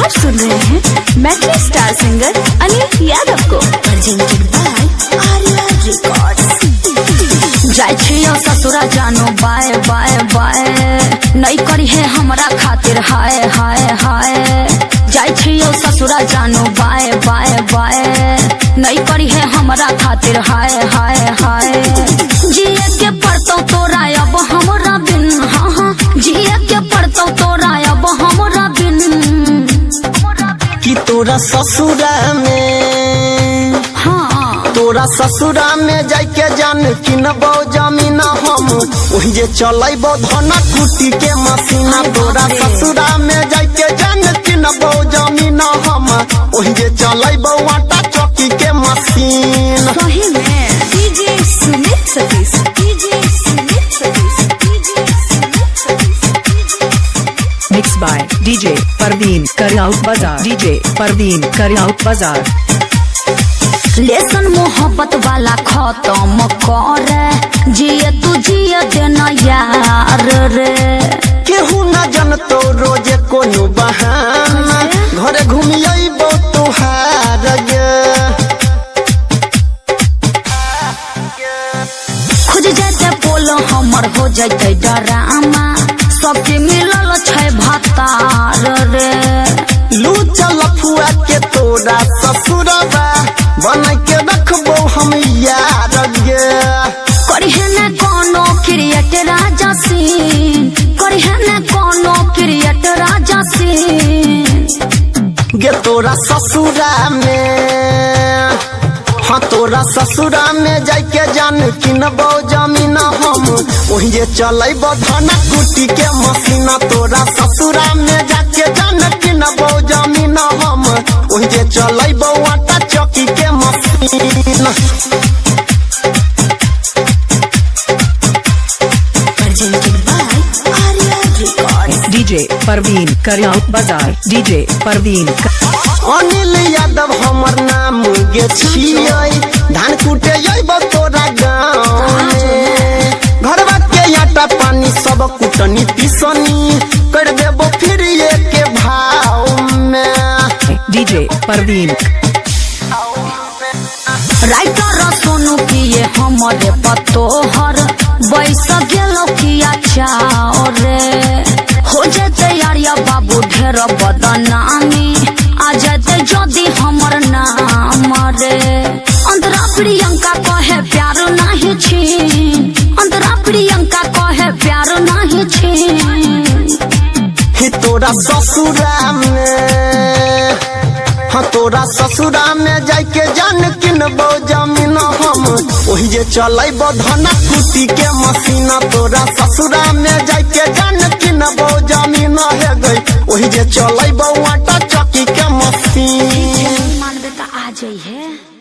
आप सुन रहे हैं मैथिली स्टार सिंगर अनिल यादव को। presented by Arya Records। जाय छियो ससुरा जानो बाय बाय बाय, नहीं करी है हमरा खातिर हाय हाय हाय। जाय छियो ससुरा जानो बाय बाय बाय, नहीं करी है हमरा खातिर हाय हाय हाय। जिए के पड़तो तोरा अब हमरा बिन, हाँ हाँ जिए के पड़तो तोरा अब हमरा बिन। कि तोरा ससुरा में, हाँ तोरा ससुरा में जाके जान किनबो जमीन हम, वही जे चलैबो धना कुटी के मशीना। तोरा ससुरा में जाके जान किनबो जमीन हम, वही जे चलैबो आटा चौकी के मशीन। सही में DJ Sumit Satish, DJ Sumit Satish, DJ Sumit Satish. Mixed by DJ Parveen Karyaut Bazaar, DJ Parveen Karyaut Bazaar। Lesson मोहब्बत वाला खत्म कर, जिए तू जिए देना यार रे। केहू न जनतो रोजे कोनो बहाना, घरे घूमियबो तुहार गे। खुज जाते पोल हमर हो जाते डरामा, सबके मिलल छै भतार रे। लू चल फुआ के तोरा ससुरबा, बन के रखबो हम यार गे। करिहे न कोनो क्रिएट राजा सीन, करिहे न कोनो क्रिएट राजा सीन। गे तोरा ससुरा में, हाँ तोरा ससुरा में जाके जान किनबो जमीन हम, वही जे चलैबो धना कुटी के मशीना। तोरा ससुरा में जाके जान किनबो जमीन हम, वही जे चलैबो आटा चौकी के machine. presented by Arya Records। DJ Parveen Karyaut Bazaar, DJ Parveen Anil Yadav हमर नाम गे छियै, धान कुटे अइबो तोरा गाँव में। घरवा के आटा पानी सब कुटनी पिसनी कर देबो फिर के भाव में। DJ Parveen राइटर सोनू किए हमारे पतोहर, बैस गेलो किया चाओ रे। हो जाते यारिया बाबू ढेर बदनामी, आ जाते जदि हमर नाम रे। अंतरा प्रियंका कहे प्यार नहीं छीन, अंतरा प्रियंका कहे प्यार नहीं छीन। ही तोरा ससुरा में, हाँ तोरा ससुरा में जाके जान किनबो जमीन हम, वही जे चलैबो धना कुटी के मशीना। तोरा ससुरा में जाके जान किनबो जमीन है गई, वही जे चलैबो आटा चौकी के मशीन। मानवे का आ जाइए।